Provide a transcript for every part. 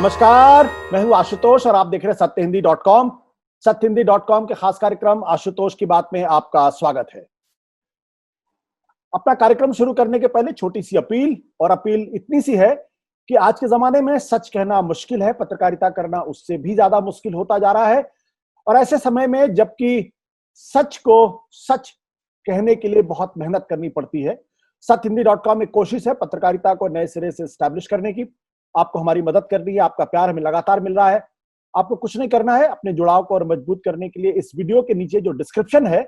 नमस्कार, मैं हूं आशुतोष और आप देख रहे हैं सत्यहिंदी.com। सत्यहिंदी.com के खास कार्यक्रम आशुतोष की बात में आपका स्वागत है। अपना कार्यक्रम शुरू करने के पहले छोटी सी अपील, और अपील इतनी सी है कि आज के जमाने में सच कहना मुश्किल है, पत्रकारिता करना उससे भी ज्यादा मुश्किल होता जा रहा है। और ऐसे समय में जबकि सच को सच कहने के लिए बहुत मेहनत करनी पड़ती है, सत्यहिंदी.com एक कोशिश है पत्रकारिता को नए सिरे से एस्टैब्लिश करने की। आपको हमारी मदद करनी है, आपका प्यार हमें लगातार मिल रहा है। आपको कुछ नहीं करना है, अपने जुड़ाव को और मजबूत करने के लिए इस वीडियो के नीचे जो डिस्क्रिप्शन है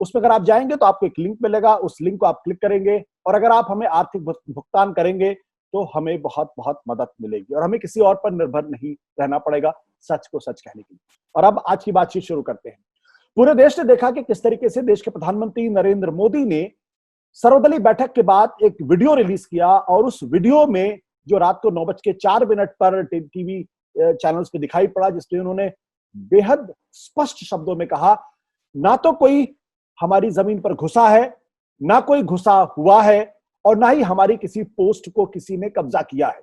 उसमें अगर आप जाएंगे तो आपको एक लिंक मिलेगा, उस लिंक को आप क्लिक करेंगे और अगर आप हमें आर्थिक भुगतान करेंगे तो हमें बहुत बहुत मदद मिलेगी और हमें किसी और पर निर्भर नहीं रहना पड़ेगा सच को सच कहने के लिए। और अब आज की बातचीत शुरू करते हैं। पूरे देश ने देखा कि किस तरीके से देश के प्रधानमंत्री नरेंद्र मोदी ने सर्वदलीय बैठक के बाद एक वीडियो रिलीज किया और उस वीडियो में जो रात को 9:04 पर टीवी चैनल्स पे दिखाई पड़ा, जिसमें उन्होंने बेहद स्पष्ट शब्दों में कहा, ना तो कोई हमारी जमीन पर घुसा है, ना कोई घुसा हुआ है और ना ही हमारी किसी पोस्ट को किसी ने कब्जा किया है।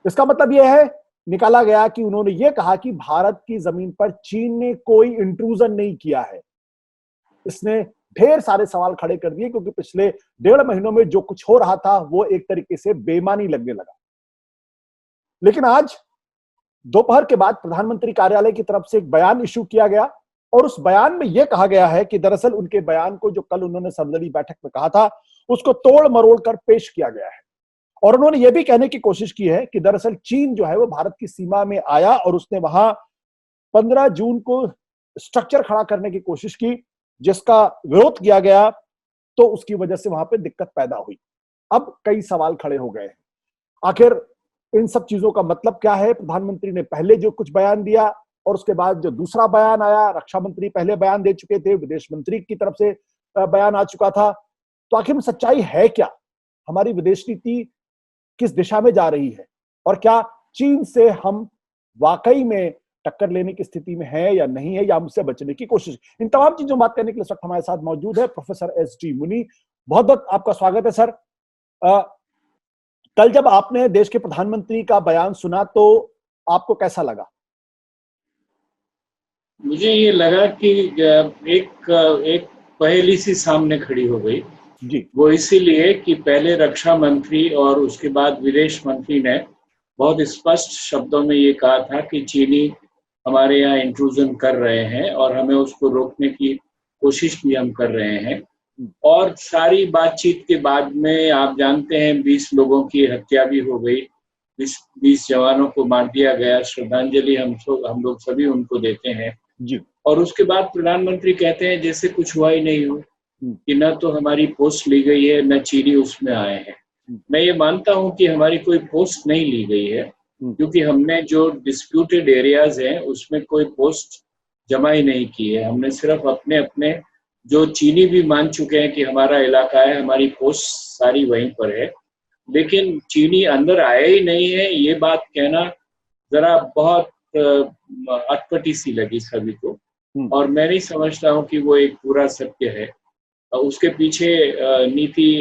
इसका मतलब यह है, निकाला गया कि उन्होंने यह कहा कि भारत की जमीन पर चीन ने कोई इंट्रूजन नहीं किया है। इसने ढेर सारे सवाल खड़े कर दिए क्योंकि पिछले 1.5 महीनों में जो कुछ हो रहा था वो एक तरीके से बेईमानी लगने लगा। लेकिन आज दोपहर के बाद प्रधानमंत्री कार्यालय की तरफ से एक बयान इशू किया गया और उस बयान में यह कहा गया है कि दरअसल उनके बयान को जो कल उन्होंने सर्वदलीय बैठक में कहा था उसको तोड़ मरोड़ कर पेश किया गया है। और उन्होंने यह भी कहने की कोशिश की है कि दरअसल चीन जो है वो भारत की सीमा में आया और उसने वहां 15 जून को स्ट्रक्चर खड़ा करने की कोशिश की, जिसका विरोध किया गया तो उसकी वजह से वहां पे दिक्कत पैदा हुई। अब कई सवाल खड़े हो गए हैं, आखिर इन सब चीजों का मतलब क्या है। प्रधानमंत्री ने पहले जो कुछ बयान दिया और उसके बाद जो दूसरा बयान आया, रक्षा मंत्री पहले बयान दे चुके थे, विदेश मंत्री की तरफ से बयान आ चुका था, तो आखिर में सच्चाई है क्या? हमारी विदेश नीति किस दिशा में जा रही है और क्या चीन से हम वाकई में टक्कर लेने की स्थिति में है या नहीं है, या हमसे बचने की कोशिश। इन तमाम चीजों बात करने के लिए इस वक्त हमारे साथ मौजूद है प्रोफेसर एस.डी. मुनि। बहुत बहुत आपका स्वागत है सर। कल जब आपने देश के प्रधानमंत्री का बयान सुना तो आपको कैसा लगा? मुझे ये लगा कि एक पहेली सी सामने खड़ी हो गई जी। वो इसीलिए कि पहले रक्षा मंत्री और उसके बाद विदेश मंत्री ने बहुत स्पष्ट शब्दों में ये कहा था कि चीनी हमारे यहाँ इंट्रूजन कर रहे हैं और हमें उसको रोकने की कोशिश भी हम कर रहे हैं। और सारी बातचीत के बाद में आप जानते हैं 20 लोगों की हत्या भी हो गई, 20 जवानों को मार दिया गया। श्रद्धांजलि हम लोग सभी उनको देते हैं जी। और उसके बाद प्रधानमंत्री कहते हैं जैसे कुछ हुआ ही नहीं हो, कि न तो हमारी पोस्ट ली गई है न चीनी उसमें आए हैं। मैं ये मानता हूं कि हमारी कोई पोस्ट नहीं ली गई है क्योंकि हमने जो डिस्प्यूटेड एरियाज हैं उसमें कोई पोस्ट जमा ही नहीं की है। हमने सिर्फ अपने अपने जो चीनी भी मान चुके हैं कि हमारा इलाका है, हमारी पोस्ट सारी वहीं पर है, लेकिन चीनी अंदर आए ही नहीं है। ये बात कहना जरा बहुत अटपटी सी लगी सभी को और मैं नहीं समझता हूँ कि वो एक पूरा सत्य है। उसके पीछे नीति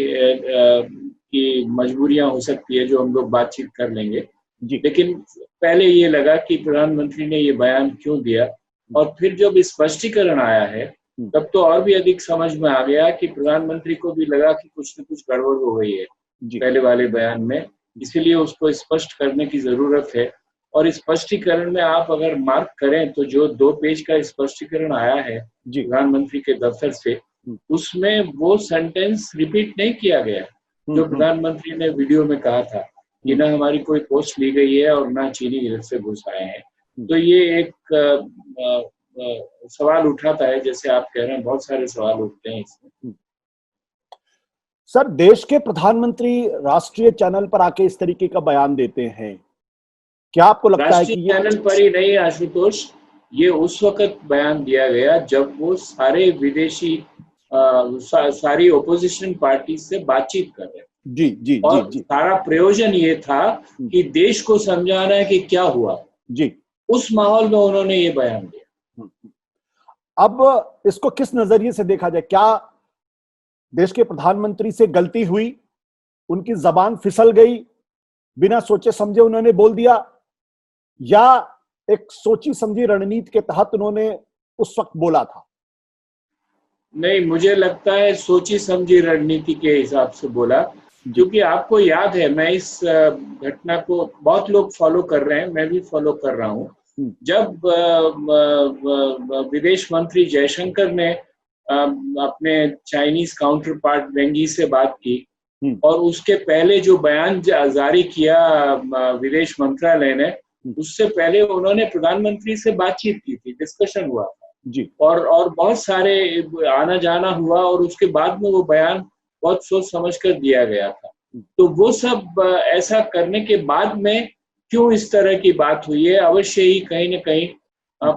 की मजबूरियां हो सकती है जो हम लोग बातचीत कर लेंगे, लेकिन पहले ये लगा कि प्रधानमंत्री ने ये बयान क्यों दिया और फिर जब स्पष्टीकरण आया है तब तो और भी अधिक समझ में आ गया कि प्रधानमंत्री को भी लगा कि कुछ न कुछ गड़बड़ हो गई है पहले वाले बयान में, इसीलिए उसको स्पष्ट करने की जरूरत है। और स्पष्टीकरण में आप अगर मार्क करें तो जो 2 पेज का स्पष्टीकरण आया है प्रधानमंत्री के दफ्तर से, उसमें वो सेंटेंस रिपीट नहीं किया गया जो प्रधानमंत्री ने वीडियो में कहा था कि ना हमारी कोई पोस्ट ली गई है और ना चीनी इधर से घुस आए हैं। तो ये एक सवाल उठाता है, जैसे आप कह रहे हैं बहुत सारे सवाल उठते हैं इसमें। सर, देश के प्रधानमंत्री राष्ट्रीय चैनल पर आके इस तरीके का बयान देते हैं, क्या आपको लगता है कि ये चैनल पर ही नहीं आशुतोष, ये उस वक्त बयान दिया गया जब वो सारे विदेशी सारी ओपोजिशन पार्टी से बातचीत कर रहे थे। जी जी और जी जी। सारा प्रयोजन ये था कि देश को समझाना है कि क्या हुआ जी। उस माहौल में उन्होंने ये बयान दिया। अब इसको किस नजरिए से देखा जाए? क्या देश के प्रधानमंत्री से गलती हुई, उनकी जबान फिसल गई, बिना सोचे समझे उन्होंने बोल दिया, या एक सोची समझी रणनीति के तहत उन्होंने उस वक्त बोला था? नहीं, मुझे लगता है सोची समझी रणनीति के हिसाब से बोला, क्योंकि आपको याद है, मैं इस घटना को बहुत लोग फॉलो कर रहे हैं, मैं भी फॉलो कर रहा हूँ। जब विदेश मंत्री जयशंकर ने अपने चाइनीज काउंटर पार्ट वेंग यी से बात की और उसके पहले जो बयान जारी किया विदेश मंत्रालय ने, उससे पहले उन्होंने प्रधानमंत्री से बातचीत की थी, डिस्कशन हुआ था जी। और बहुत सारे आना जाना हुआ और उसके बाद में वो बयान बहुत सोच समझ कर दिया गया था। तो वो सब ऐसा करने के बाद में क्यों इस तरह की बात हुई है, अवश्य ही कहीं न कहीं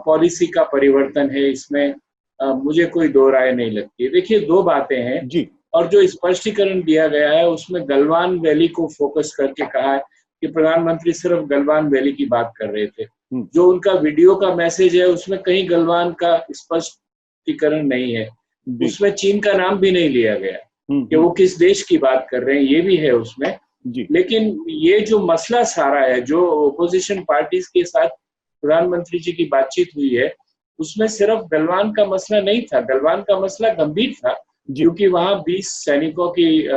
पॉलिसी का परिवर्तन है इसमें, मुझे कोई दो राय नहीं लगती। देखिए, दो बातें हैं जी। और जो स्पष्टीकरण दिया गया है उसमें गलवान वैली को फोकस करके कहा है कि प्रधानमंत्री सिर्फ गलवान वैली की बात कर रहे थे। जो उनका वीडियो का मैसेज है उसमें कहीं गलवान का स्पष्टीकरण नहीं है, उसमें चीन का नाम भी नहीं लिया गया कि वो किस देश की बात कर रहे हैं, ये भी है उसमें जी। लेकिन ये जो मसला सारा है, जो ओपोजिशन पार्टीज के साथ प्रधानमंत्री जी की बातचीत हुई है, उसमें सिर्फ गलवान का मसला नहीं था। गलवान का मसला गंभीर था क्योंकि वहां 20 सैनिकों की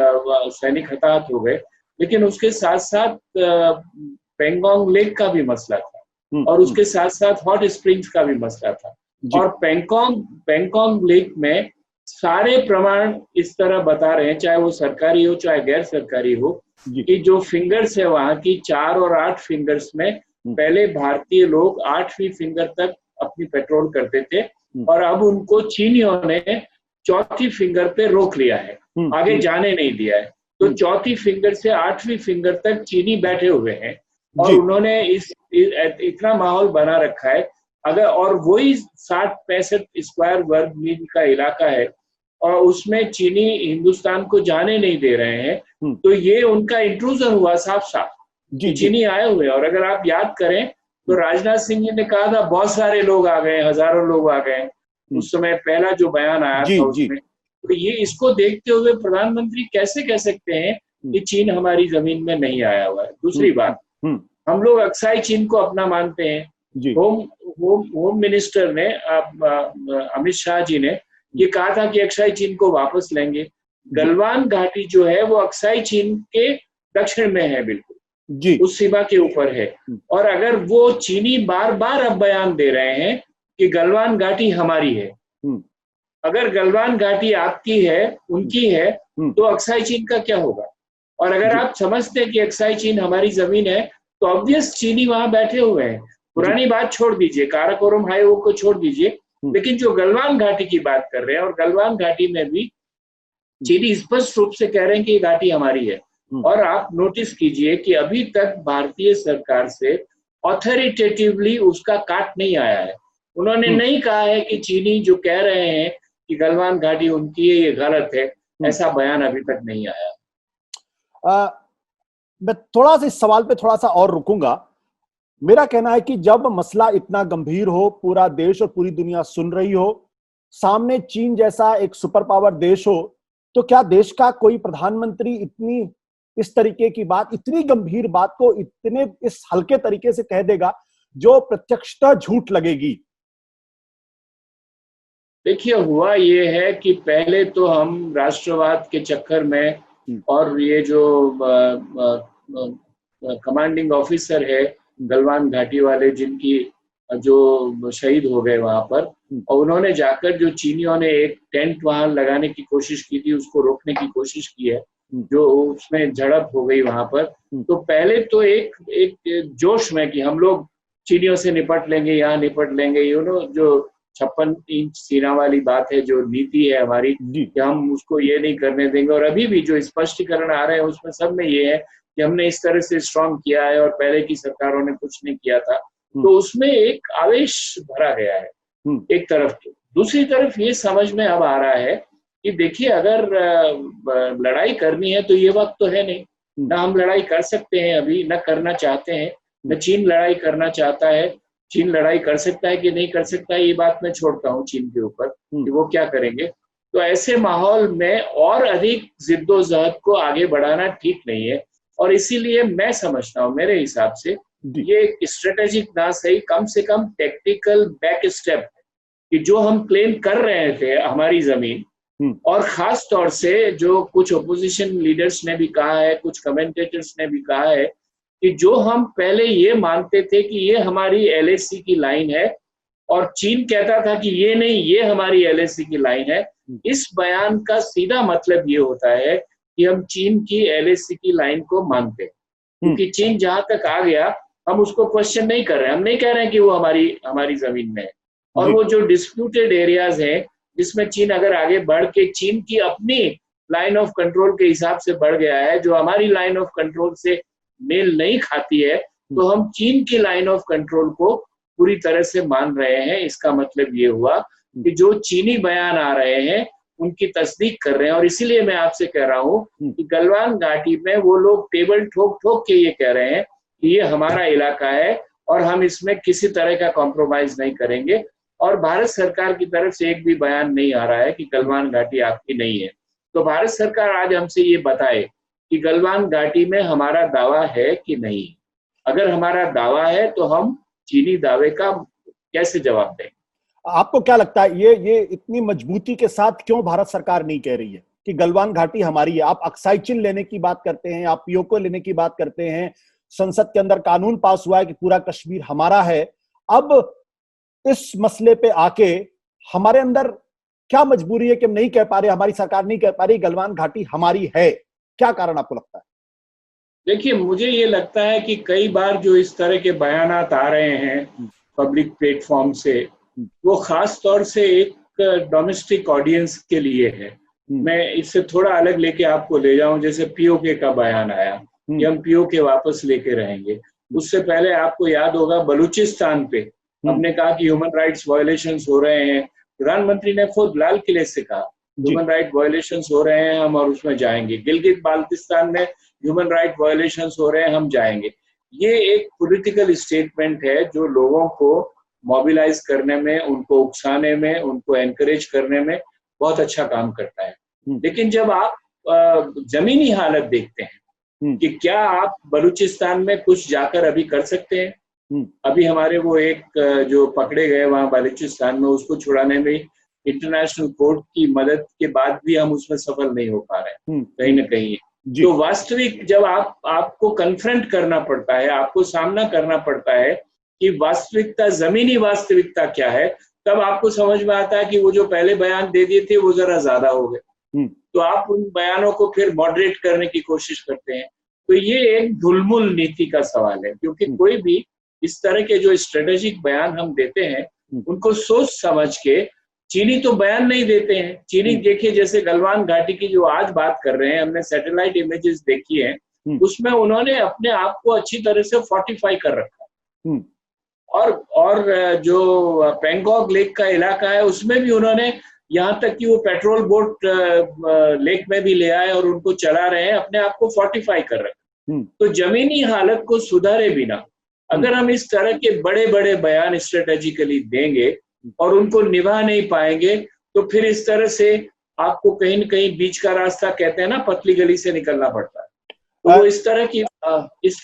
सैनिक हताहत हो गए, लेकिन उसके साथ साथ पेंगोंग लेक का भी मसला था और उसके साथ साथ हॉट स्प्रिंग्स का भी मसला था। और पेंगोंग लेक में सारे प्रमाण इस तरह बता रहे हैं, चाहे वो सरकारी हो चाहे गैर सरकारी हो, कि जो फिंगर्स है वहां की 4 और 8 फिंगर्स में पहले भारतीय लोग 8वीं फिंगर तक अपनी पेट्रोल करते थे और अब उनको चीनियों ने चौथी फिंगर पे रोक लिया है, आगे जाने नहीं दिया है। तो चौथी फिंगर से 8वीं फिंगर तक चीनी बैठे हुए हैं और उन्होंने इतना माहौल बना रखा है। अगर और वही 60-65 स्क्वायर वर्ग मील का इलाका है और उसमें चीनी हिंदुस्तान को जाने नहीं दे रहे हैं, तो ये उनका इंट्रूजन हुआ साफ साफ। चीनी आए हुए, और अगर आप याद करें तो राजनाथ सिंह जी ने कहा था बहुत सारे लोग आ गए, हजारों लोग आ गए, उस समय पहला जो बयान आया था उसमें। तो ये इसको देखते हुए प्रधानमंत्री कैसे कह सकते हैं कि चीन हमारी जमीन में नहीं आया हुआ है। दूसरी बात, हम लोग अक्साई चीन को अपना मानते हैं। होम मिनिस्टर ने अमित शाह जी ने ये कहा था कि अक्साई चीन को वापस लेंगे। गलवान घाटी जो है वो अक्साई चीन के दक्षिण में है, बिल्कुल उस सीमा के ऊपर है। और अगर वो चीनी बार बार अब बयान दे रहे हैं कि गलवान घाटी हमारी है, अगर गलवान घाटी आपकी है, उनकी है, तो अक्साई चीन का क्या होगा? और अगर आप समझते हैं कि अक्साई चीन हमारी जमीन है, तो ऑब्वियस चीनी वहां बैठे हुए हैं। पुरानी बात छोड़ दीजिए, काराकोरम हाईवे को छोड़ दीजिए, लेकिन जो गलवान घाटी की बात कर रहे हैं, और गलवान घाटी में भी चीनी स्पष्ट रूप से कह रहे हैं कि ये घाटी हमारी है। और आप नोटिस कीजिए कि अभी तक भारतीय सरकार से ऑथोरिटेटिवली उसका काट नहीं आया है। उन्होंने नहीं कहा है कि चीनी जो कह रहे हैं कि गलवान घाटी उनकी है, ये गलत है, ऐसा बयान अभी तक नहीं आया। मैं थोड़ा सा इस सवाल पे थोड़ा सा और रुकूंगा। मेरा कहना है कि जब मसला इतना गंभीर हो, पूरा देश और पूरी दुनिया सुन रही हो, सामने चीन जैसा एक सुपर पावर देश हो, तो क्या देश का कोई प्रधानमंत्री इतनी इस तरीके की बात, इतनी गंभीर बात को इतने इस हल्के तरीके से कह देगा जो प्रत्यक्षतः झूठ लगेगी? देखिए, हुआ ये है कि पहले तो हम राष्ट्रवाद के चक्कर में, और ये जो कमांडिंग ऑफिसर है गलवान घाटी वाले, जिनकी जो शहीद हो गए वहां पर, और उन्होंने जाकर जो चीनियों ने एक टेंट वहां लगाने की कोशिश की थी, उसको रोकने की कोशिश की है, जो उसमें झड़प हो गई वहां पर। तो पहले तो एक जोश में कि हम लोग चीनियों से निपट लेंगे, यहाँ निपट लेंगे, जो 56 इंच सीना वाली बात है, जो नीति है हमारी कि हम उसको ये नहीं करने देंगे। और अभी भी जो स्पष्टीकरण आ रहे हैं उसमें सब में ये है कि हमने इस तरह से स्ट्रॉन्ग किया है और पहले की सरकारों ने कुछ नहीं किया था। तो उसमें एक आवेश भरा गया है एक तरफ। दूसरी तरफ ये समझ में अब आ रहा है कि देखिए, अगर लड़ाई करनी है तो ये वक्त तो है नहीं, ना हम लड़ाई कर सकते हैं अभी, न करना चाहते हैं, न चीन लड़ाई करना चाहता है। चीन लड़ाई कर सकता है कि नहीं कर सकता है, ये बात मैं छोड़ता हूँ चीन के ऊपर कि वो क्या करेंगे। तो ऐसे माहौल में और अधिक जिद्दोजहद को आगे बढ़ाना ठीक नहीं है। और इसीलिए मैं समझता हूँ, मेरे हिसाब से, ये स्ट्रेटेजिक ना सही, कम से कम टेक्निकल बैक स्टेप कि जो हम क्लेम कर रहे थे हमारी जमीन, और खास तौर से जो कुछ ओपोजिशन लीडर्स ने भी कहा है, कुछ कमेंटेटर्स ने भी कहा है कि जो हम पहले ये मानते थे कि ये हमारी एलएसी की लाइन है और चीन कहता था कि ये नहीं, ये हमारी एलएसी की लाइन है, इस बयान का सीधा मतलब ये होता है कि हम चीन की एलएसी की लाइन को मानते हैं, क्योंकि चीन जहां तक आ गया हम उसको क्वेश्चन नहीं कर रहे हैं, हम नहीं कह रहे हैं कि वो हमारी जमीन में है। और वो जो डिस्प्यूटेड एरियाज हैं जिसमें चीन अगर आगे बढ़ के चीन की अपनी लाइन ऑफ कंट्रोल के हिसाब से बढ़ गया है, जो हमारी लाइन ऑफ कंट्रोल से मेल नहीं खाती है, तो हम चीन की लाइन ऑफ कंट्रोल को पूरी तरह से मान रहे हैं। इसका मतलब ये हुआ कि जो चीनी बयान आ रहे हैं उनकी तस्दीक कर रहे हैं। और इसीलिए मैं आपसे कह रहा हूँ कि गलवान घाटी में वो लोग टेबल ठोक ठोक के ये कह रहे हैं कि ये हमारा इलाका है और हम इसमें किसी तरह का कॉम्प्रोमाइज नहीं करेंगे। और भारत सरकार की तरफ से एक भी बयान नहीं आ रहा है कि गलवान घाटी आपकी नहीं है। तो भारत सरकार आज हमसे ये बताए कि गलवान घाटी में हमारा दावा है कि नहीं। अगर हमारा दावा है तो हम चीनी दावे का कैसे जवाब दें? आपको क्या लगता है ये इतनी मजबूती के साथ क्यों भारत सरकार नहीं कह रही है कि गलवान घाटी हमारी है? आप अक्साई चिन्ह लेने की बात करते हैं, आप पीओके लेने की बात करते हैं, संसद के अंदर कानून पास हुआ है कि पूरा कश्मीर हमारा है। अब इस मसले पे आके हमारे अंदर क्या मजबूरी है कि हम नहीं कह पा रहे, हमारी सरकार नहीं कह पा रही गलवान घाटी हमारी है? क्या कारण आपको लगता है? देखिए, मुझे ये लगता है कि कई बार जो इस तरह के बयानात आ रहे हैं पब्लिक प्लेटफॉर्म से, वो खास तौर से एक डोमेस्टिक ऑडियंस के लिए है। मैं इससे थोड़ा अलग लेके आपको ले जाऊं, जैसे पीओके का बयान आया कि हम पीओके वापस लेके रहेंगे। उससे पहले आपको याद होगा बलूचिस्तान पे हमने कहा कि ह्यूमन राइट्स वायलेशंस हो रहे हैं। प्रधानमंत्री ने खुद लाल किले से कहा ह्यूमन राइट वायलेशंस हो रहे हैं हम और उसमें जाएंगे। गिलगित बाल्टिस्तान में ह्यूमन राइट वायलेशंस हो रहे हैं, हम जाएंगे। ये एक पॉलिटिकल स्टेटमेंट है जो लोगों को मोबिलाइज करने में, उनको उकसाने में, उनको एनकरेज करने में बहुत अच्छा काम करता है। लेकिन जब आप जमीनी हालत देखते हैं कि क्या आप बलूचिस्तान में कुछ जाकर अभी कर सकते हैं? अभी हमारे वो एक जो पकड़े गए वहां बलूचिस्तान में, उसको छुड़ाने में इंटरनेशनल कोर्ट की मदद के बाद भी हम उसमें सफल नहीं हो पा रहे हैं कहीं ना कहीं। तो वास्तविक जब आपको कन्फ्रंट करना पड़ता है, आपको सामना करना पड़ता है कि वास्तविकता, जमीनी वास्तविकता क्या है, तब आपको समझ में आता है कि वो जो पहले बयान दे दिए थे वो जरा ज्यादा हो गए। तो आप उन बयानों को फिर मॉडरेट करने की कोशिश करते हैं। तो ये एक ढुलमुल नीति का सवाल है, क्योंकि कोई भी इस तरह के जो स्ट्रेटेजिक बयान हम देते हैं उनको सोच समझ के, चीनी तो बयान नहीं देते हैं। चीनी देखिए, जैसे गलवान घाटी की जो आज बात कर रहे हैं, हमने सैटेलाइट इमेजेस देखी है, उसमें उन्होंने अपने आप को अच्छी तरह से फोर्टिफाई कर रखा। और जो पेंगोंग लेक का इलाका है उसमें भी उन्होंने, यहाँ तक कि वो पेट्रोल बोट लेक में भी ले आए और उनको चला रहे हैं, अपने आप को फोर्टिफाई कर रखा। तो जमीनी हालत को सुधारे बिना अगर हम इस तरह के बड़े बड़े बयान स्ट्रेटेजिकली देंगे और उनको निभा नहीं पाएंगे, तो फिर इस तरह से आपको कहीं न कहीं बीच का रास्ता, कहते हैं ना, पतली गली से निकलना पड़ता है। तो इस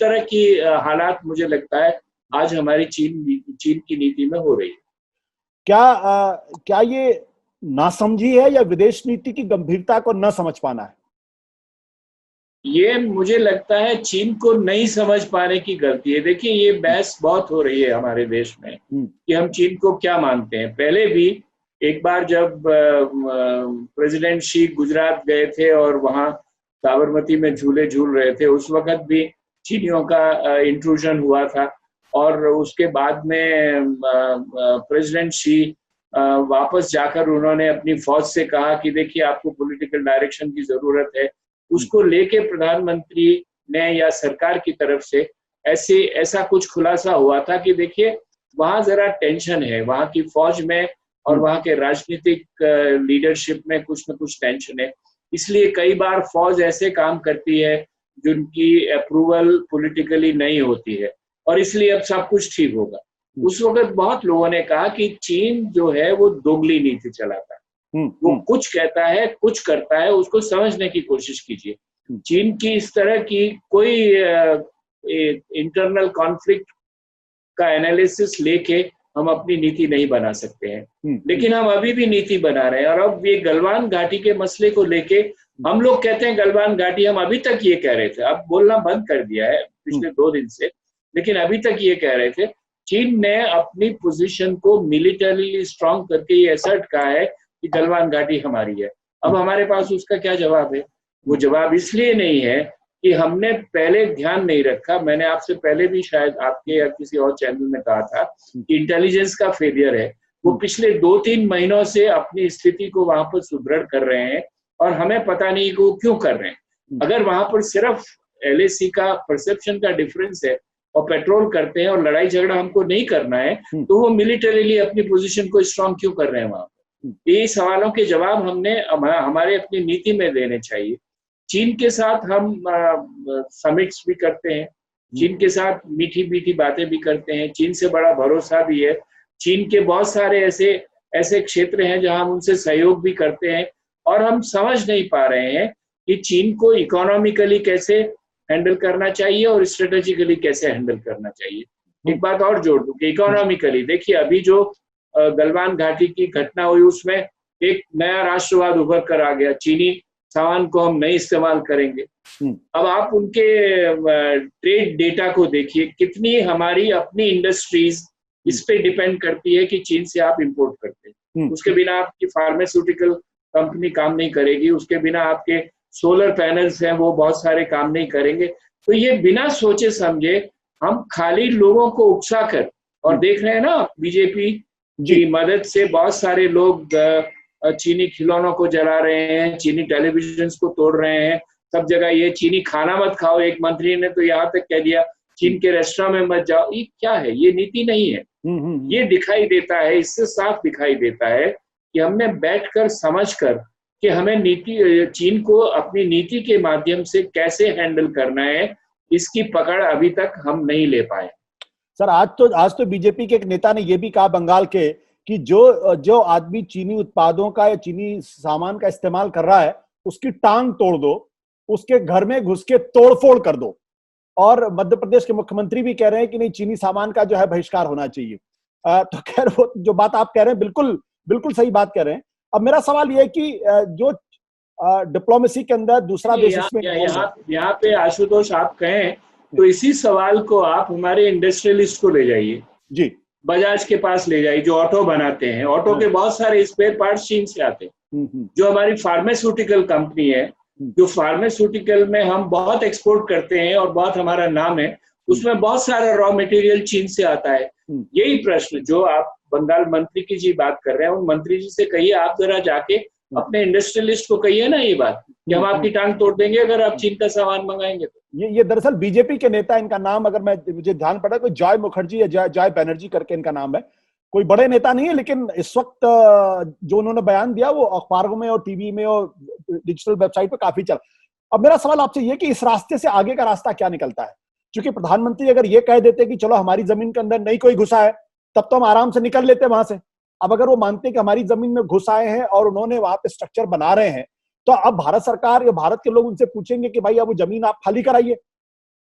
तरह की हालात मुझे लगता है आज हमारी चीन की नीति में हो रही है। क्या ये नासमझी है या विदेश नीति की गंभीरता को न समझ पाना है? ये मुझे लगता है चीन को नहीं समझ पाने की गलती है। देखिए, ये बहस बहुत हो रही है हमारे देश में कि हम चीन को क्या मानते हैं। पहले भी एक बार जब प्रेसिडेंट शी गुजरात गए थे और वहां साबरमती में झूले झूल रहे थे, उस वक्त भी चीनियों का इंट्रूजन हुआ था। और उसके बाद में प्रेसिडेंट शी वापस जाकर उन्होंने अपनी फौज से कहा कि देखिए, आपको पॉलिटिकल डायरेक्शन की जरूरत है। उसको लेके प्रधानमंत्री ने या सरकार की तरफ से ऐसा कुछ खुलासा हुआ था कि देखिए, वहां जरा टेंशन है, वहां की फौज में और वहां के राजनीतिक लीडरशिप में कुछ न कुछ टेंशन है। इसलिए कई बार फौज ऐसे काम करती है जिनकी अप्रूवल पॉलिटिकली नहीं होती है, और इसलिए अब सब कुछ ठीक होगा। उस वक्त बहुत लोगों ने कहा कि चीन जो है वो दोगली नीति चलाता है, वो कुछ कहता है कुछ करता है, उसको समझने की कोशिश कीजिए। चीन की इस तरह की कोई इंटरनल कॉन्फ्लिक्ट का एनालिसिस लेके हम अपनी नीति नहीं बना सकते हैं। लेकिन हम अभी भी नीति बना रहे हैं। और अब ये गलवान घाटी के मसले को लेके हम लोग कहते हैं गलवान घाटी, हम अभी तक ये कह रहे थे, अब बोलना बंद कर दिया है पिछले 2 दिन से, लेकिन अभी तक ये कह रहे थे। चीन ने अपनी पोजीशन को मिलिटरीली स्ट्रांग करके ये असर्ट कहा है कि गलवान घाटी हमारी है। अब हमारे पास उसका क्या जवाब है? वो जवाब इसलिए नहीं है कि हमने पहले ध्यान नहीं रखा। मैंने आपसे पहले भी शायद आपके या किसी और चैनल में कहा था कि इंटेलिजेंस का फेलियर है। वो पिछले 2-3 महीनों से अपनी स्थिति को वहां पर सुदृढ़ कर रहे हैं और हमें पता नहीं कि वो क्यों कर रहे हैं। अगर वहां पर सिर्फ LAC का परसेप्शन का डिफरेंस है और पेट्रोल करते हैं और लड़ाई झगड़ा हमको नहीं करना है, तो वो मिलिटरीली अपनी पोजीशन को स्ट्रांग क्यों कर रहे हैं वहां पर? ये सवालों के जवाब हमने हमारे अपनी नीति में देने चाहिए। चीन के साथ हम समिट्स भी करते हैं, चीन के साथ मीठी मीठी बातें भी करते हैं, चीन से बड़ा भरोसा भी है। चीन के बहुत सारे ऐसे क्षेत्र हैं जहां हम उनसे सहयोग भी करते हैं और हम समझ नहीं पा रहे हैं कि चीन को इकोनॉमिकली कैसे हैंडल करना चाहिए और स्ट्रेटेजिकली कैसे हैंडल करना चाहिए। एक बात और जोड़ दूं कि इकोनॉमिकली देखिए, अभी जो गलवान घाटी की घटना हुई उसमें एक नया राष्ट्रवाद उभर कर आ गया, चीनी सामान को हम नहीं इस्तेमाल करेंगे। अब आप उनके ट्रेड डेटा को देखिए, कितनी हमारी अपनी इंडस्ट्रीज इस पे डिपेंड करती है कि चीन से आप इंपोर्ट करते हैं। उसके बिना आपकी फार्मास्यूटिकल कंपनी काम नहीं करेगी, उसके बिना आपके सोलर पैनल्स हैं वो बहुत सारे काम नहीं करेंगे। तो ये बिना सोचे समझे हम खाली लोगों को उकसा कर, और देख रहे हैं ना बीजेपी की मदद से बहुत सारे लोग चीनी खिलौनों को जला रहे हैं, चीनी टेलीविजन को तोड़ रहे हैं, सब जगह ये चीनी खाना मत खाओ। एक मंत्री ने तो यहाँ तक कह दिया चीन के रेस्टोरेंट में मत जाओ। ये क्या है? ये नीति नहीं है। ये दिखाई देता है, इससे साफ दिखाई देता है कि हमने बैठकर समझकर कि हमें चीन को अपनी नीति के माध्यम से कैसे हैंडल करना है, इसकी पकड़ अभी तक हम नहीं ले पाए। सर, आज तो बीजेपी के एक नेता ने यह भी कहा बंगाल के कि जो आदमी चीनी उत्पादों का या चीनी सामान का इस्तेमाल कर रहा है उसकी टांग तोड़ दो, उसके घर में घुस के तोड़फोड़ कर दो। और मध्य प्रदेश के मुख्यमंत्री भी कह रहे हैं कि नहीं, चीनी सामान का जो है बहिष्कार होना चाहिए। तो खैर वो जो बात आप कह रहे हैं बिल्कुल सही बात कह रहे हैं। अब मेरा सवाल यह है कि जो डिप्लोमेसी के अंदर दूसरा देश इसमें यहाँ पे आशुतोष आप कहें तो इसी सवाल को आप हमारे इंडस्ट्रियलिस्ट को ले जाइए जी, बजाज के पास ले जाइए, जो ऑटो बनाते हैं। ऑटो के बहुत सारे स्पेयर पार्ट्स चीन से आते हैं। जो हमारी फार्मास्यूटिकल कंपनी है, जो फार्मास्यूटिकल में हम बहुत एक्सपोर्ट करते हैं और बहुत हमारा नाम है, उसमें बहुत सारा रॉ मटेरियल चीन से आता है। यही प्रश्न जो आप बंगाल मंत्री की जी बात कर रहे हैं, उन मंत्री जी से कहिए, आप जरा जाके अपने इंडस्ट्रियलिस्ट को कहिए ना ये बात कि हम आपकी टांग तोड़ देंगे अगर आप चीन का सामान मंगाएंगे तो। ये दरअसल बीजेपी के नेता, इनका नाम अगर मुझे ध्यान पड़ा कोई जॉय मुखर्जी या जॉय बनर्जी करके इनका नाम है। कोई बड़े नेता नहीं है, लेकिन इस वक्त जो उन्होंने बयान दिया वो अखबारों में और टीवी में और डिजिटल वेबसाइट पे काफी चला। अब मेरा सवाल आपसे ये कि इस रास्ते से आगे का रास्ता क्या निकलता है? क्योंकि प्रधानमंत्री अगर ये कह देते कि चलो हमारी जमीन के अंदर नहीं कोई घुसा है, तब तो हम आराम से निकल लेते वहां से। अब अगर वो मानते कि हमारी जमीन में घुस आए हैं और उन्होंने वहां पे स्ट्रक्चर बना रहे हैं, तो अब भारत सरकार या भारत के लोग उनसे पूछेंगे कि भाई अब वो जमीन आप खाली कराइए।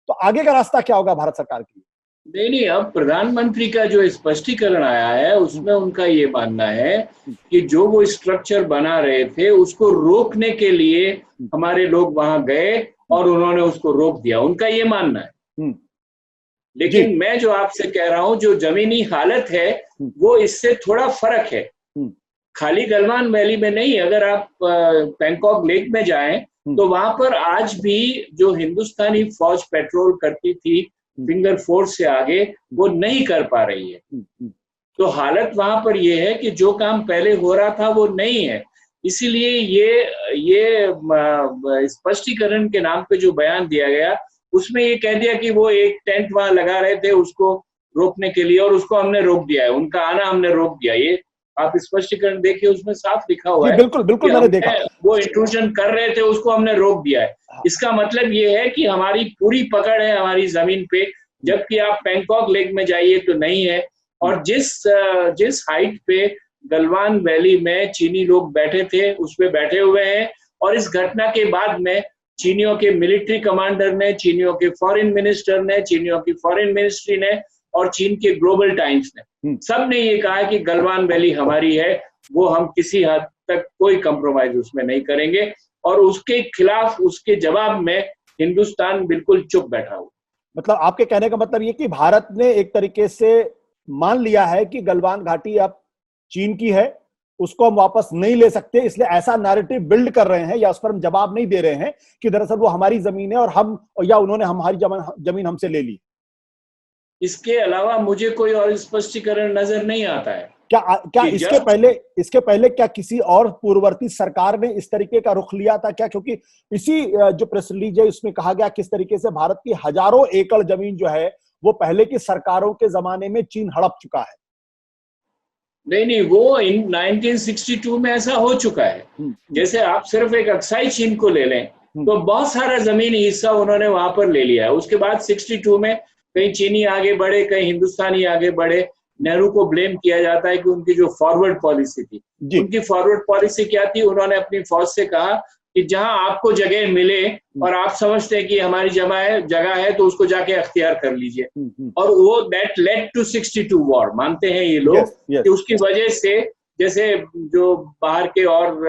तो आगे का रास्ता क्या होगा भारत सरकार की? नहीं, अब प्रधानमंत्री का जो स्पष्टीकरण आया है उसमें उनका ये मानना है कि जो वो स्ट्रक्चर बना रहे थे उसको रोकने के लिए हमारे लोग वहां गए और उन्होंने उसको रोक दिया, उनका ये मानना है। लेकिन मैं जो आपसे कह रहा हूं, जो जमीनी हालत है वो इससे थोड़ा फर्क है। खाली गलवान वैली में नहीं, अगर आप पैंगोंग लेक में जाएं तो वहां पर आज भी जो हिंदुस्तानी फौज पेट्रोल करती थी फिंगर फोर्स से आगे, वो नहीं कर पा रही है। तो हालत वहां पर ये है कि जो काम पहले हो रहा था वो नहीं है। इसीलिए ये स्पष्टीकरण के नाम पे जो बयान दिया गया उसमें ये कह दिया कि वो एक टेंट वहां लगा रहे थे उसको रोकने के लिए और उसको हमने रोक दिया है, उनका आना हमने रोक दिया। ये आप स्पष्टीकरण देखिए, उसमें साफ लिखा हुआ है। बिल्कुल मैंने देखा। वो इंट्रूजन कर रहे थे, उसको हमने रोक दिया है। इसका मतलब ये है कि हमारी पूरी पकड़ है हमारी जमीन पे, जबकि आप पैंगोंग लेक में जाइए तो नहीं है। और जिस हाइट पे गलवान वैली में चीनी लोग बैठे थे उस पे बैठे हुए हैं। और इस घटना के बाद में चीनियों के मिलिट्री कमांडर ने, चीनियों के फॉरेन मिनिस्टर ने, चीनियों की फॉरेन मिनिस्ट्री ने और चीन के ग्लोबल टाइम्स ने, सब ने ये कहा कि गलवान वैली हमारी है, वो हम किसी हद तक कोई कंप्रोमाइज उसमें नहीं करेंगे। और उसके खिलाफ, उसके जवाब में हिंदुस्तान बिल्कुल चुप बैठा हुआ। मतलब आपके कहने का मतलब ये कि भारत ने एक तरीके से मान लिया है कि गलवान घाटी अब चीन की है, उसको हम वापस नहीं ले सकते, इसलिए ऐसा नैरेटिव बिल्ड कर रहे हैं या उस पर हम जवाब नहीं दे रहे हैं कि दरअसल वो हमारी जमीन है और हम, या उन्होंने हमारी जमीन हमसे ले ली। इसके अलावा मुझे कोई और स्पष्टीकरण नजर नहीं आता है। क्या इसके पहले क्या किसी और पूर्ववर्ती सरकार ने इस तरीके का रुख लिया था क्या? क्योंकि इसी जो प्रेस रिलीज है उसमें कहा गया किस तरीके से भारत की हजारों एकड़ जमीन जो है वो पहले की सरकारों के जमाने में चीन हड़प चुका है। नहीं, वो इन 1962 में ऐसा हो चुका है। जैसे आप सिर्फ एक अक्साई चीन को ले लें तो बहुत सारा जमीनी हिस्सा उन्होंने वहां पर ले लिया है। उसके बाद 62 में कहीं चीनी आगे बढ़े, कहीं हिंदुस्तानी आगे बढ़े। नेहरू को ब्लेम किया जाता है कि उनकी जो फॉरवर्ड पॉलिसी थी, उनकी फॉरवर्ड पॉलिसी क्या थी? उन्होंने अपनी फौज से कहा कि जहां आपको जगह मिले और आप समझते हैं कि हमारी जगह है तो उसको जाके अख्तियार कर लीजिए। और वो दैट लेड टू 62 वॉर, मानते हैं ये लोग कि उसकी वजह से, जैसे जो बाहर के और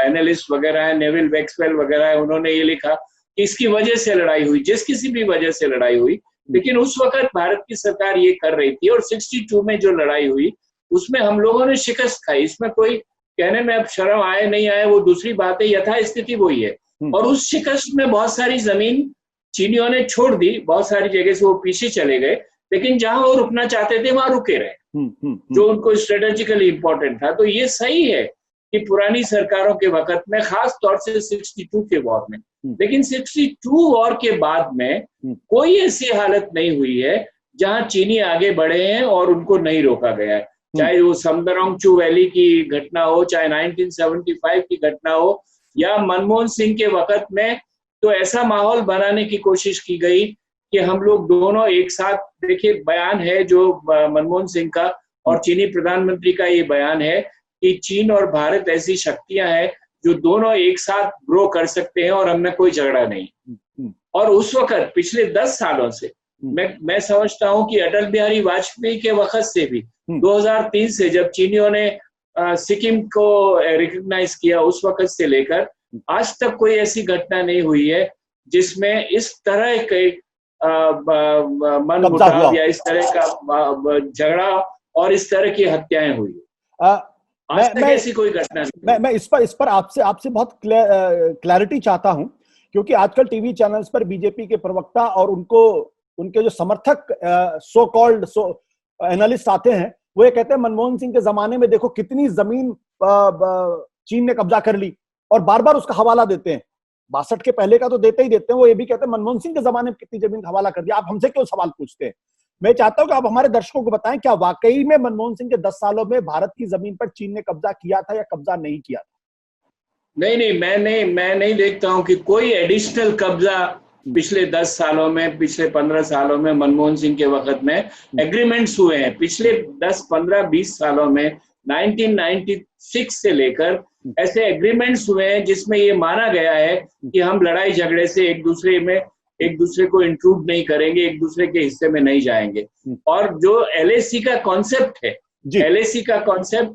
एनालिस्ट वगैरह है, नेविल मैक्सवेल वगैरह है, उन्होंने ये लिखा कि इसकी वजह से लड़ाई हुई, जिस किसी भी वजह से लड़ाई हुई, लेकिन उस वक्त भारत की सरकार ये कर रही थी। और 62 में जो लड़ाई हुई उसमें हम लोगों ने शिकस्त खाई। इसमें कोई कहने में अब शर्म आए नहीं आए वो दूसरी बात है, यथास्थिति वही है। और उस शिकस्त में बहुत सारी जमीन चीनियों ने छोड़ दी, बहुत सारी जगह से वो पीछे चले गए, लेकिन जहां वो रुकना चाहते थे वहां रुके रहे, जो उनको स्ट्रेटेजिकली इंपॉर्टेंट था। तो ये सही है कि पुरानी सरकारों के वक्त में, खास तौर से 62 के वॉर में, लेकिन 62 वॉर के बाद में कोई ऐसी हालत नहीं हुई है जहां चीनी आगे बढ़े हैं और उनको नहीं रोका गया है। चाहे वो समदरौंगचू वैली की घटना हो, चाहे 1975 की घटना हो, या मनमोहन सिंह के वक्त में, तो ऐसा माहौल बनाने की कोशिश की गई कि हम लोग दोनों एक साथ, देखिए बयान है जो मनमोहन सिंह का और चीनी प्रधानमंत्री का ये बयान है कि चीन और भारत ऐसी शक्तियां हैं जो दोनों एक साथ ग्रो कर सकते हैं और हमें कोई झगड़ा नहीं। और उस वक्त पिछले 10 सालों से मैं समझता हूं कि अटल बिहारी वाजपेयी के वक्त से भी 2003 से जब चीनियों ने सिक्किम को रिकॉग्नाइज किया, उस वक्त से लेकर आज तक कोई ऐसी घटना नहीं हुई है जिसमें इस तरह के मनमुटाव या इस तरह का झगड़ा और इस तरह की हत्याएं हुई। आज तक ऐसी कोई घटना नहीं। मैं इस पर आपसे बहुत क्लैरिटी चाहता हूं, क्योंकि आजकल टीवी चैनल्स पर बीजेपी के प्रवक्ता और उनके जो समर्थक सो कॉल्ड एनालिस्ट आते हैं, वो ये कहते हैं मनमोहन सिंह के जमाने में देखो कितनी जमीन चीन ने कब्जा कर ली, और बार बार उसका हवाला देते हैं। 62 के पहले का तो देते ही देते हैं, वो ये भी कहते हैं मनमोहन सिंह के जमाने में कितनी जमीन का हवाला कर दिया। आप हमसे क्यों सवाल पूछते हैं? मैं चाहता हूं कि आप हमारे दर्शकों को बताएं, क्या वाकई में मनमोहन सिंह के 10 सालों में भारत की जमीन पर चीन ने कब्जा किया था या कब्जा नहीं किया था? नहीं, मैं नहीं देखता हूं कि कोई एडिशनल कब्जा पिछले 10 सालों में, पिछले 15 सालों में मनमोहन सिंह के वक्त में एग्रीमेंट्स हुए हैं। पिछले 10, 15, 20 सालों में 1996 से लेकर ऐसे एग्रीमेंट्स हुए हैं जिसमें ये माना गया है कि हम लड़ाई झगड़े से एक दूसरे को इंट्रूड नहीं करेंगे, एक दूसरे के हिस्से में नहीं जाएंगे। और जो LAC का कॉन्सेप्ट है, LAC का कॉन्सेप्ट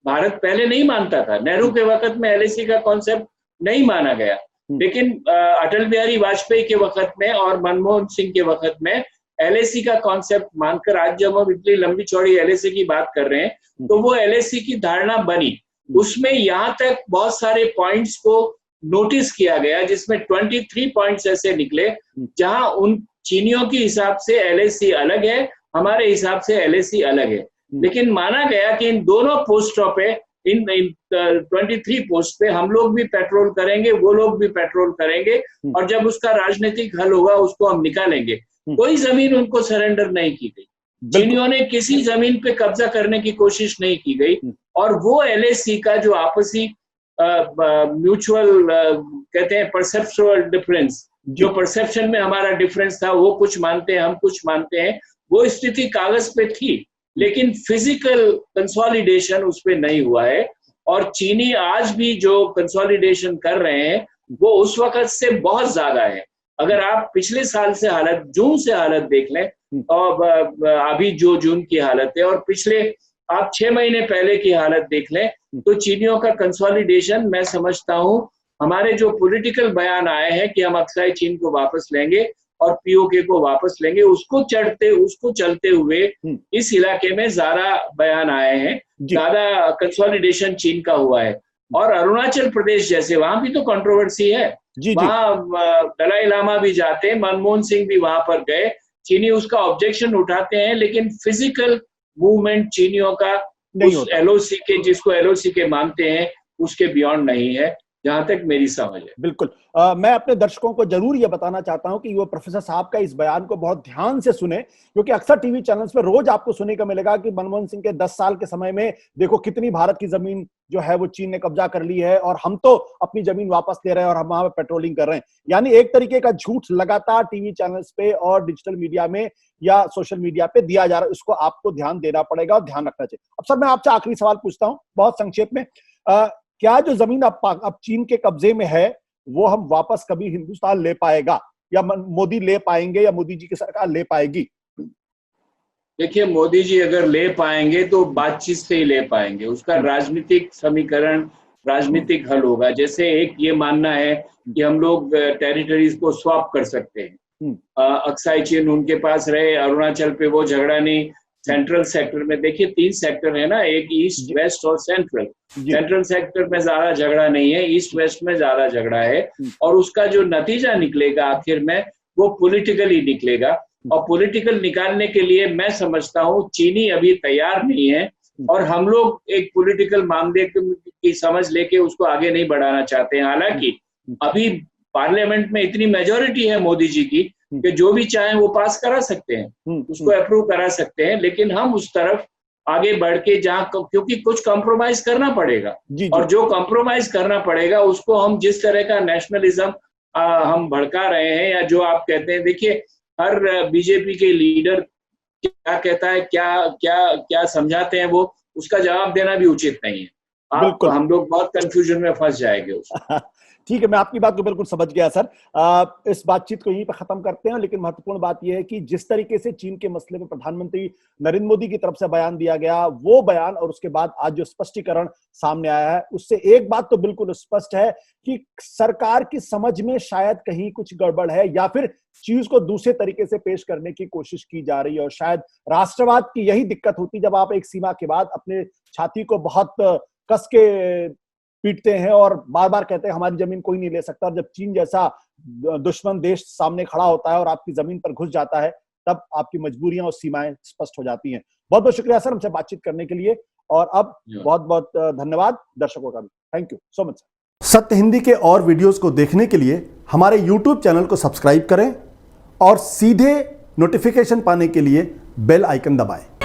भारत पहले नहीं मानता था। नेहरू के वक्त में LAC का कॉन्सेप्ट नहीं माना गया, लेकिन अटल बिहारी वाजपेयी के वक्त में और मनमोहन सिंह के वक्त में LAC का कॉन्सेप्ट मानकर, आज जब हम इतनी लंबी चौड़ी LAC की बात कर रहे हैं, तो वो LAC की धारणा बनी। उसमें यहाँ तक बहुत सारे पॉइंट्स को नोटिस किया गया, जिसमें 23 पॉइंट्स ऐसे निकले जहां उन चीनियों के हिसाब से LAC अलग है, हमारे हिसाब से LAC अलग है। लेकिन माना गया कि इन दोनों पोस्टों पे, इन 23 पोस्ट पे हम लोग भी पेट्रोल करेंगे, वो लोग भी पेट्रोल करेंगे, और जब उसका राजनीतिक हल होगा उसको हम निकालेंगे। कोई जमीन उनको सरेंडर नहीं की गई, चीनियों ने किसी जमीन पे कब्जा करने की कोशिश नहीं की गई। और वो LAC का जो आपसी म्यूचुअल कहते हैं परसेप्चुअल डिफरेंस, जो परसेप्शन में हमारा डिफरेंस था, वो कुछ मानते हैं, हम कुछ मानते हैं, वो स्थिति कागज पे थी, लेकिन फिजिकल कंसोलिडेशन उस पे नहीं हुआ है। और चीनी आज भी जो कंसोलिडेशन कर रहे हैं वो उस वक्त से बहुत ज्यादा है। अगर आप पिछले साल से हालत, जून से हालत देख लें और अभी जो जून की हालत है, और पिछले आप 6 महीने पहले की हालत देख लें, तो चीनियों का कंसोलिडेशन, मैं समझता हूं हमारे जो पॉलिटिकल बयान आए हैं कि हम अक्साई चीन को वापस लेंगे और पीओके को वापस लेंगे, उसको चलते हुए इस इलाके में ज्यादा बयान आए हैं, ज्यादा कंसोलिडेशन चीन का हुआ है। और अरुणाचल प्रदेश जैसे, वहां भी तो कंट्रोवर्सी है, वहां दलाई लामा भी जाते हैं, मनमोहन सिंह भी वहां पर गए, चीनी उसका ऑब्जेक्शन उठाते हैं, लेकिन फिजिकल मूवमेंट चीनियों का उस एलओसी के, जिसको एलओसी के मानते हैं, उसके बियॉन्ड नहीं है, जहां तक मेरी समझ है। बिल्कुल। मैं अपने दर्शकों को जरूर ये बताना चाहता हूं कि वो प्रोफेसर साहब का इस बयान को बहुत ध्यान से सुने, क्योंकि अक्सर टीवी चैनल्स पे रोज आपको सुनने को मिलेगा कि मनमोहन सिंह के 10 साल के समय में देखो कितनी भारत की जमीन जो है वो चीन ने कब्जा कर ली है, और हम तो अपनी जमीन वापस ले रहे हैं और हम वहां पे पेट्रोलिंग कर रहे हैं। यानी एक तरीके का झूठ लगातार टीवी चैनल्स पे और डिजिटल मीडिया में या सोशल मीडिया पे दिया जा रहा है, उसको आपको ध्यान देना पड़ेगा और ध्यान रखना चाहिए। अब सर, मैं आपसे आखिरी सवाल पूछता हूं बहुत संक्षेप में, क्या जो जमीन अब चीन के कब्जे में है वो हम वापस कभी हिंदुस्तान ले पाएगा, या मोदी ले पाएंगे, या मोदी जी की सरकार ले पाएगी? देखिए, मोदी जी अगर ले पाएंगे तो बातचीत से ही ले पाएंगे, उसका राजनीतिक समीकरण, राजनीतिक हल होगा। जैसे एक ये मानना है कि हम लोग टेरिटरीज को स्वैप कर सकते हैं, अक्साई चीन उनके पास रहे, अरुणाचल पे वो झगड़ा नहीं, सेंट्रल सेक्टर में देखिए 3 सेक्टर है ना, एक ईस्ट, वेस्ट और सेंट्रल। सेंट्रल सेक्टर में ज्यादा झगड़ा नहीं है, ईस्ट वेस्ट में ज्यादा झगड़ा है, और उसका जो नतीजा निकलेगा आखिर में वो पॉलिटिकली निकलेगा। और पॉलिटिकल निकालने के लिए मैं समझता हूँ चीनी अभी तैयार नहीं है, और हम लोग एक पॉलिटिकल मामले की समझ लेके उसको आगे नहीं बढ़ाना चाहते हैं। हालांकि अभी पार्लियामेंट में इतनी मेजोरिटी है मोदी जी की कि जो भी चाहे वो पास करा सकते हैं, उसको अप्रूव करा सकते हैं, लेकिन हम उस तरफ आगे बढ़ के जहाँ, क्योंकि कुछ कॉम्प्रोमाइज करना पड़ेगा, और जो कॉम्प्रोमाइज करना पड़ेगा उसको हम जिस तरह का नेशनलिज्म हम भड़का रहे हैं, या जो आप कहते हैं, देखिए हर बीजेपी के लीडर क्या कहता है, क्या समझाते हैं, वो उसका जवाब देना भी उचित नहीं है। हम लोग बहुत कंफ्यूजन में फंस जाएंगे उसको। ठीक है, मैं आपकी बात को बिल्कुल समझ गया सर। इस बातचीत को यहीं पर खत्म करते हैं, लेकिन महत्वपूर्ण बात यह है कि जिस तरीके से चीन के मसले में प्रधानमंत्री नरेंद्र मोदी की तरफ से बयान दिया गया, वो बयान और उसके बाद आज जो स्पष्टीकरण सामने आया है, उससे एक बात तो बिल्कुल स्पष्ट है कि सरकार की समझ में शायद कहीं कुछ गड़बड़ है, या फिर चीज को दूसरे तरीके से पेश करने की कोशिश की जा रही है। और शायद राष्ट्रवाद की यही दिक्कत होती, जब आप एक सीमा के बाद अपने छाती को बहुत कस के पीटते हैं और बार बार कहते हैं हमारी जमीन कोई नहीं ले सकता, और जब चीन जैसा दुश्मन देश सामने खड़ा होता है और आपकी जमीन पर घुस जाता है, तब आपकी मजबूरियां और सीमाएं स्पष्ट हो जाती हैं। बहुत बहुत शुक्रिया सर हमसे बातचीत करने के लिए, और अब बहुत बहुत धन्यवाद दर्शकों का भी। Thank you so much sir. सत्य हिंदी के और वीडियोस को देखने के लिए हमारे YouTube चैनल को सब्सक्राइब करें और सीधे नोटिफिकेशन पाने के लिए बेल आइकन दबाएं।